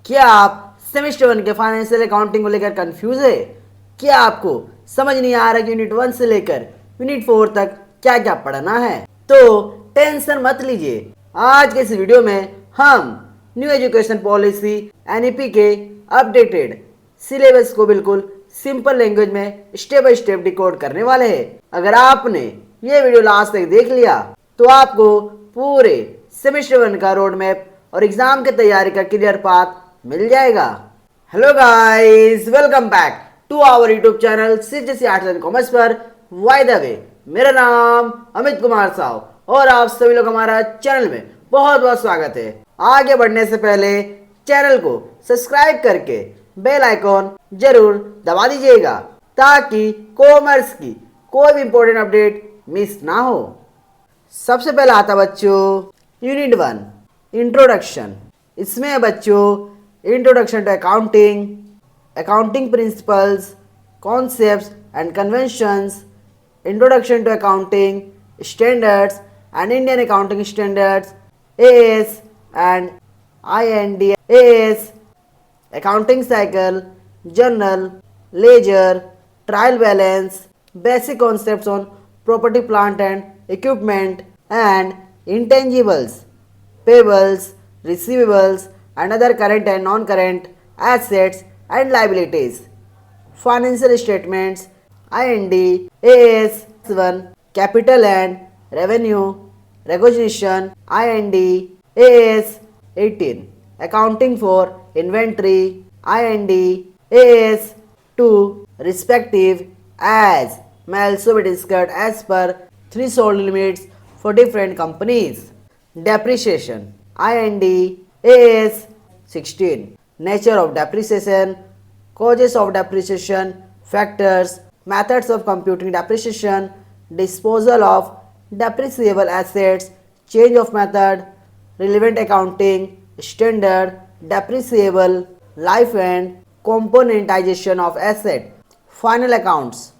क्या आप सेमेस्टर 1 के फाइनेंशियल अकाउंटिंग को लेकर कंफ्यूज है? क्या आपको समझ नहीं आ रहा कि यूनिट 1 से लेकर यूनिट 4 तक क्या क्या पढ़ना है? तो टेंशन मत लीजिए। आज के इस वीडियो में हम न्यू एजुकेशन पॉलिसी एनईपी के अपडेटेड सिलेबस को बिल्कुल सिंपल लैंग्वेज में स्टेप बाय स्टेप डिकोड करने वाले हैं। अगर आपने ये वीडियो लास्ट तक देख लिया तो आपको पूरे सेमेस्टर 1 का रोड मैप और एग्जाम की तैयारी का क्लियर पाथ मिल जाएगा। Hello guys, welcome back to our YouTube channel CGC arts and commerce पर वाई द वे। मेरा नाम अमित कुमार साव और आप सभी लोग हमारा चैनल में बहुत बहुत स्वागत है। आगे बढ़ने से पहले चैनल को सब्सक्राइब करके बेल आइकॉन जरूर दबा दीजिएगा ताकि कॉमर्स की कोई भी इंपॉर्टेंट अपडेट मिस ना हो। सबसे पहले आता बच्चों यूनिट 1 इंट्रोडक्शन। इसमें है बच्चों introduction to accounting, accounting principles, concepts and conventions, introduction to accounting standards and Indian accounting standards AS and IND-AS, accounting cycle, journal, ledger, trial balance, basic concepts on property, plant and equipment and intangibles, payables, receivables and other current and non-current assets and liabilities, financial statements, IND, AS 1, capital and revenue, recognition, IND, AS 18, accounting for inventory, IND, AS 2, respective as may also be discussed as per threshold limits for different companies. Depreciation, IND, AS 16, nature of depreciation, causes of depreciation, factors, methods of computing depreciation, disposal of depreciable assets, change of method, relevant accounting standard, depreciable life and componentization of asset, final accounts,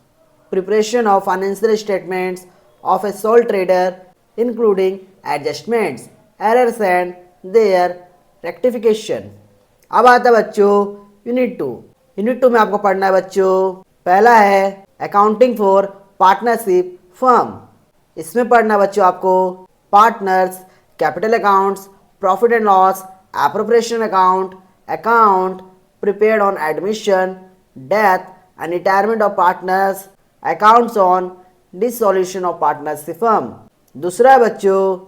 preparation of financial statements of a sole trader including adjustments, errors and their rectification. अब आता है बच्चों unit 2। Unit 2 में आपको पढ़ना है बच्चों, पहला है अकाउंटिंग फॉर पार्टनरशिप फर्म। इसमें पढ़ना बच्चों आपको partners, capital accounts, profit and loss, appropriation account, account prepared on admission, death and retirement of partners, accounts on dissolution of partnership firm. दूसरा है बच्चों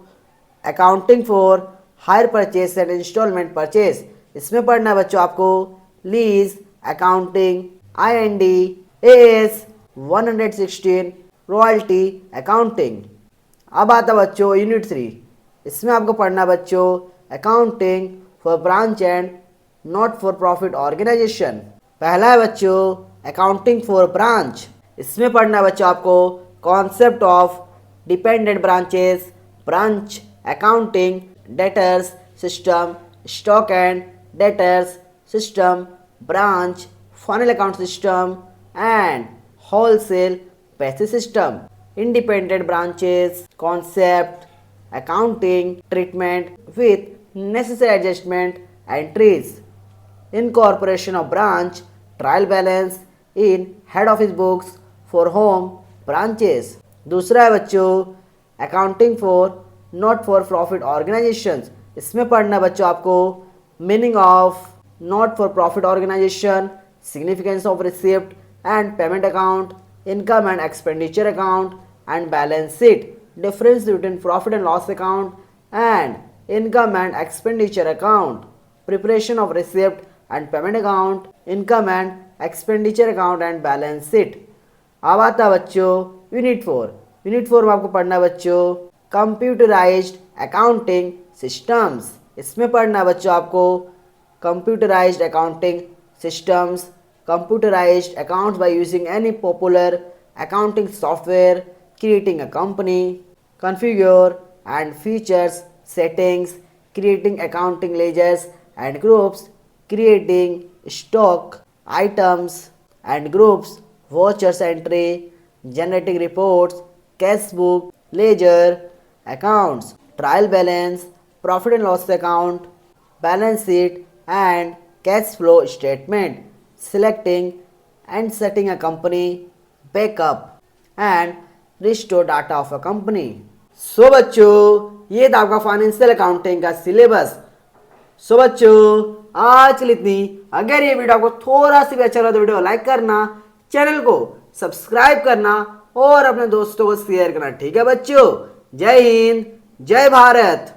accounting for hire purchase and instalment purchase. इसमें पढ़ना है बच्चों आपको lease accounting, IND, AS 116, royalty accounting. अब आता बच्चों यूनिट 3। इसमें आपको पढ़ना बच्चों accounting for branch and not for profit organisation. पहला है बच्चों अकाउंटिंग फॉर ब्रांच। इसमें पढ़ना बच्चों आपको concept of dependent branches, branch accounting, debtors system, stock and debtors system, branch, final account system and wholesale पैसे system, independent branches, concept, accounting treatment with necessary adjustment entries, incorporation of branch, trial balance in head office books for home branches। दूसरा है बच्चों accounting for not for profit organizations। इसमें पढ़ना बच्चों आपको meaning of not for profit organization, significance of receipt and payment account, income and expenditure account and balance sheet, difference between profit and loss account and income and expenditure account, preparation of receipt and payment account, income and expenditure account and balance sheet। अब आता बच्चों unit 4। Unit 4 में आपको पढ़ना बच्चों computerised accounting systems. इसमें पढ़ना बच्चों आपको computerized accounting systems, computerized accounts by using any popular accounting software, creating a company, configure and features settings, creating accounting ledgers and groups, creating stock items and groups, vouchers entry, generating reports, cash book, ledger, accounts, trial balance, profit and loss account, balance sheet and cash flow statement, selecting and setting a company, backup and restore data of a company. So बच्चों ये था आपका financial accounting का syllabus. So बच्चों आज के लिए इतनी। अगर ये वीडियो आपको थोड़ा सा भी अच्छा लगा तो वीडियो लाइक करना, चैनल को सब्सक्राइब करना और अपने दोस्तों को शेयर करना। ठीक है बच्चों, जय हिंद, जय भारत।